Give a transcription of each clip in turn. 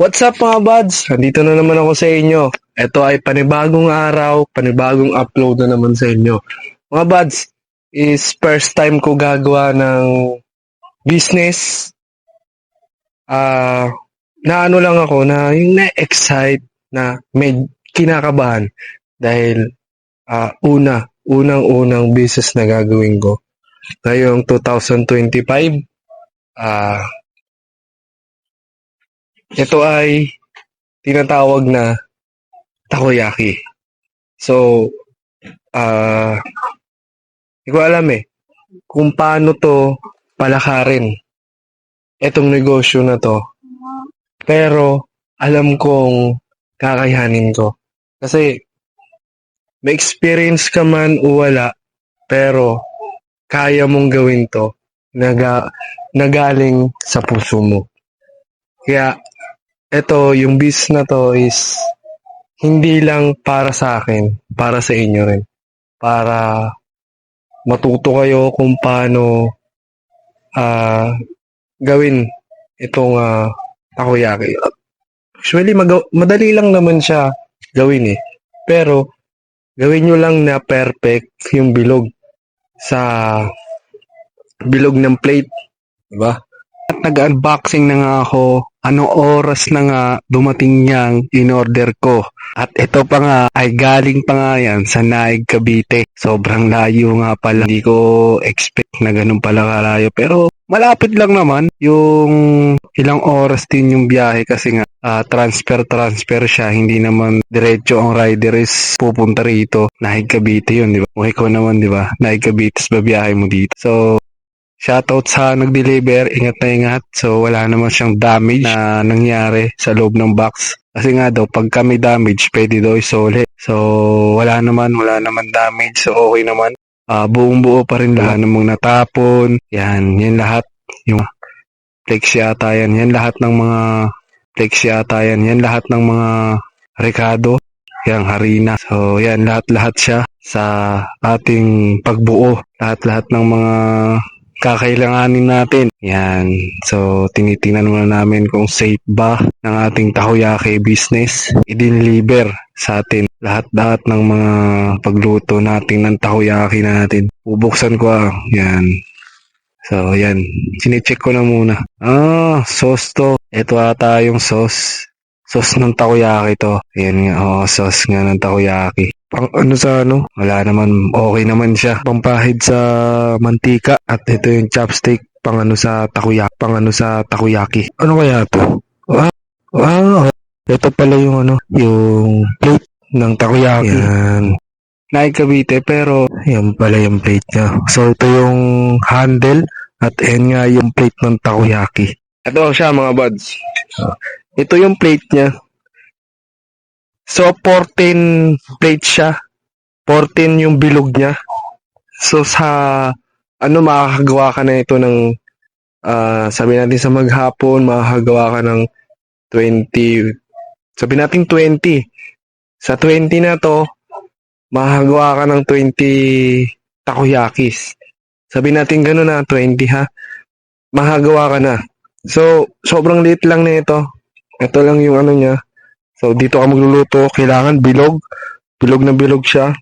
What's up mga buds? Nandito na naman ako sa inyo. Ito ay panibagong araw, panibagong upload na naman sa inyo. Mga buds, is first time ko gagawa ng business. Na ano lang ako, na yung na-excite, na may kinakabahan. Dahil unang-unang business na gagawin ko. Ngayong 2025, ah, ito ay tinatawag na takoyaki. So, hindi ko alam kung paano to palakarin etong negosyo na to. Pero, alam kong kakayanin ko. Kasi, may experience ka man o wala, pero kaya mong gawin to nagaling sa puso mo. Kaya, ito, yung business na to is hindi lang para sa akin, para sa inyo rin. Para matuto kayo kung paano gawin itong takoyaki. Actually, madali lang naman siya gawin Pero, gawin nyo lang na perfect yung bilog sa bilog ng plate. Diba? At nag-unboxing na nga ako. Anong oras na nga dumating niyang in-order ko. At ito pa nga ay galing pa nga yan sa Naig, Cavite. Sobrang layo nga pala. Hindi ko expect na ganun pala kalayo. Pero malapit lang naman. Yung ilang oras din yung biyahe kasi nga transfer siya. Hindi naman diretso ang rider is pupunta rito. Naig, Cavite yun, di ba? O ikaw naman, di ba? Naig, Cavite, babiyahe mo dito. So, shoutout sa nag-deliver, ingat na ingat. So, wala naman siyang damage na nangyari sa loob ng box. Kasi nga daw, pag kami damage, pwede daw isole. So, wala naman damage. So, okay naman. Buong buo pa rin lahat ng mga natapon. Yan lahat. Yung flex yata yan. Yan lahat ng mga flex yata yan. Yan lahat ng mga Ricardo. Yang harina. So, yan lahat siya sa ating pagbuo. Lahat ng mga kakailanganin natin. Yan. So, tinitingnan muna namin kung safe ba ng ating takoyaki business. I-deliver sa atin lahat ng mga pagluto natin ng takoyaki natin. Bubuksan ko Yan. So, yan. Sinecheck ko na muna. Sauce to. Ito ata yung sauce. Sauce ng takoyaki to. Yan nga. Sauce nga ng takoyaki. Pang wala naman, okay naman siya. Pampahid sa mantika at ito yung chopstick pang sa takoyaki. Ano kaya to? Ito pala yung yung plate ng takoyaki. Yan. Naig, Cavite, pero yan pala yung plate niya. So ito yung handle at yan nga yung plate ng takoyaki. Ito siya mga buds. Ito yung plate niya. So, 14 plate siya. 14 yung bilog niya. So, makakagawa ka na ito ng, sabi natin sa maghapon, makakagawa ka ng 20, sabi natin 20. Sa 20 na to, makakagawa ka ng 20 takoyakis. Sabi natin gano'n na, 20 ha. Makakagawa ka na. So, sobrang liit lang na ito. Ito lang yung niya. So, dito ka magluluto, kailangan bilog. Bilog na bilog siya.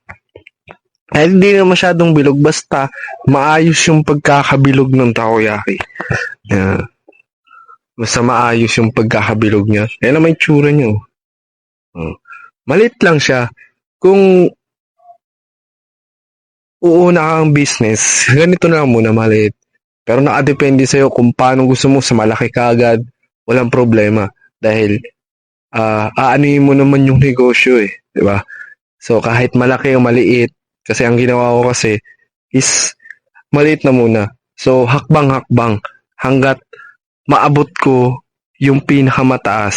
Kahit hindi na masyadong bilog, basta maayos yung pagkakabilog ng takoyaki. Yeah. Basta maayos yung pagkakabilog niya. Yan naman yung tsura niya. Malit lang siya. Kung uuna kang business, ganito na lang muna, maliit. Pero nakadepende sa'yo kung paano gusto mo, sa malaki ka agad, walang problema. Dahil aanuhin mo naman yung negosyo di ba? So kahit malaki o maliit, kasi ang ginawa ko kasi is maliit na muna. So hakbang hanggat maabot ko yung pinakamataas.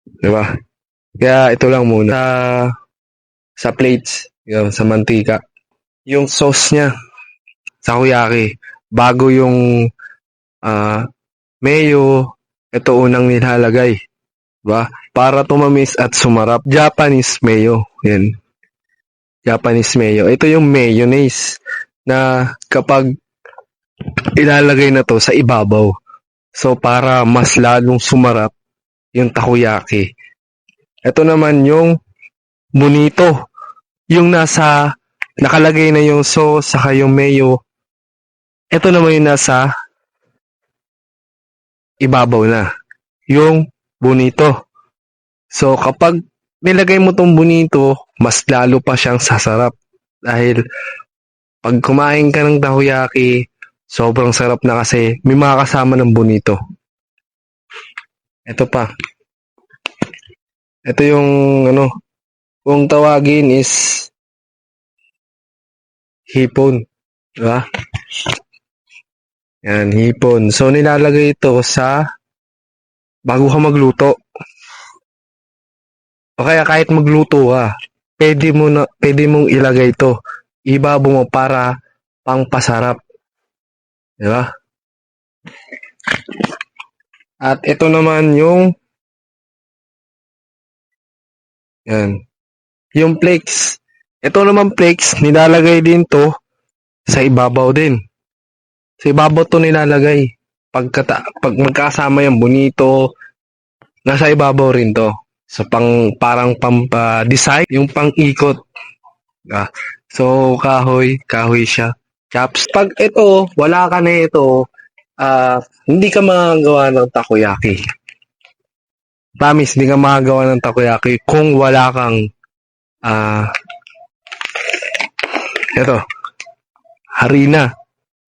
Di ba? Kaya ito lang muna sa plates, sa mantika. Yung sauce niya sa takoyaki, bago yung mayo, ito unang nilalagay. Diba? Para tumamis at sumarap. Japanese mayo. Yan. Japanese mayo. Ito yung mayonnaise na kapag ilalagay na to sa ibabaw. So, para mas lalong sumarap, yung takoyaki. Ito naman yung bonito. Yung nakalagay na yung sauce, saka yung mayo. Ito naman yung nasa ibabaw na. Yung bonito. So, kapag nilagay mo tong bonito, mas lalo pa siyang sasarap. Dahil, pag kumain ka ng takoyaki, sobrang sarap na kasi may mga kasama ng bonito. Ito pa. Ito yung, kung tawagin is hipon. Diba? Yan, hipon. So, nilalagay ito bago ka magluto. O kaya kahit magluto ka, pwede mong ilagay ito. Ibabaw mo para pangpasarap. Diba? At ito naman yung yung flakes. Ito naman flakes, nilalagay din to sa ibabaw din. Sa ibabaw to nilalagay. Pag magkasama yung bonito, nasa ibabaw rin to. So, parang pang-design, yung pang-ikot. So, kahoy siya. Chaps. Pag ito, wala ka na ito, hindi ka magagawa ng takoyaki. Promise, hindi ka magagawa ng takoyaki kung wala kang, ito, harina.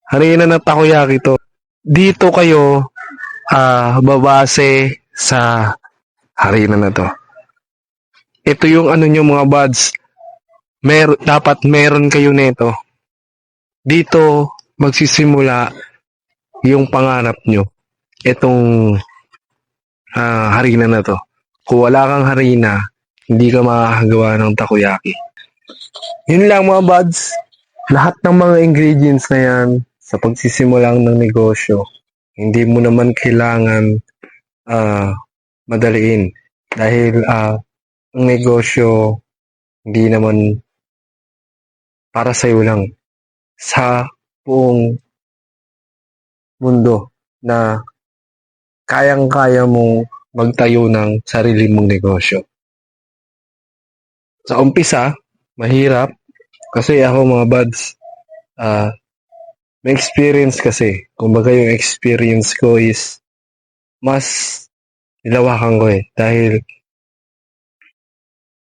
Harina ng takoyaki to. Dito kayo, babase sa harina na to. Ito yung nyo mga buds. Dapat meron kayo nito. Dito magsisimula yung pangarap nyo. Itong harina na to. Kung wala kang harina, hindi ka makakagawa ng takoyaki. Yun lang mga buds. Lahat ng mga ingredients na yan sa pagsisimulang ng negosyo, hindi mo naman kailangan madaliin. Dahil ang negosyo hindi naman para sa'yo lang. Sa buong mundo na kayang-kaya mong magtayo ng sarili mong negosyo. Sa umpisa, mahirap. Kasi ako mga buds, may experience kasi. Kumbaga yung experience ko is mas nilawakan ko eh. Dahil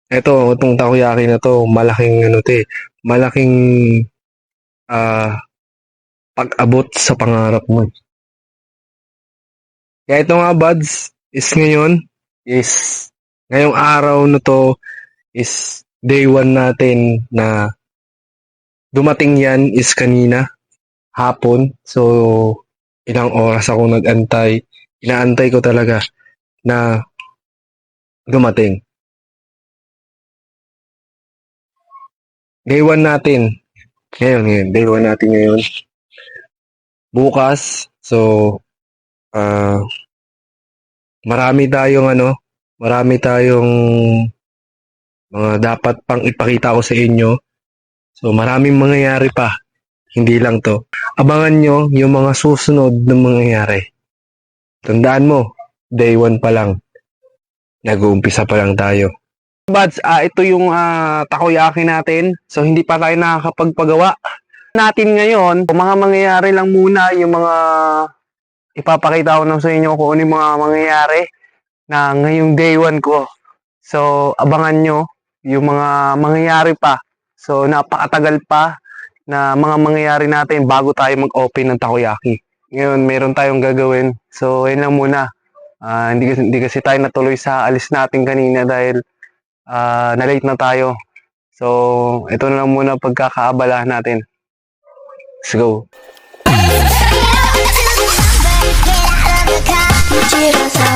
itong takoyaki na to, malaking pag-abot sa pangarap mo. Kaya ito nga buds, ngayong araw na to is day 1 natin na dumating yan is kanina, hapon. So, ilang oras ako nag-antay. Inaantay ko talaga na dumating. Day 1 natin. Ngayon. Day 1 natin ngayon. Bukas. So, marami tayong mga dapat pang ipakita ko sa inyo. So, maraming mangyayari pa. Hindi lang to. Abangan nyo yung mga susunod na mangyayari. Tandaan mo, day 1 pa lang. Nag-uumpisa pa lang tayo. Buds, ito yung takoyaki natin. So, hindi pa tayo nakakapagpagawa. Natin ngayon, mga mangyayari lang muna yung mga ipapakita ko na sa inyo kung ano yung mga mangyayari na ngayong day 1 ko. So, abangan nyo yung mga mangyayari pa. So, napakatagal pa na mga mangyayari natin bago tayo mag-open ng takoyaki. Ngayon, meron tayong gagawin. So, yun lang muna. Hindi kasi tayo natuloy sa alis natin kanina dahil na-late na tayo. So, ito na lang muna pagkakaabalahan natin. Let's go. Tira sa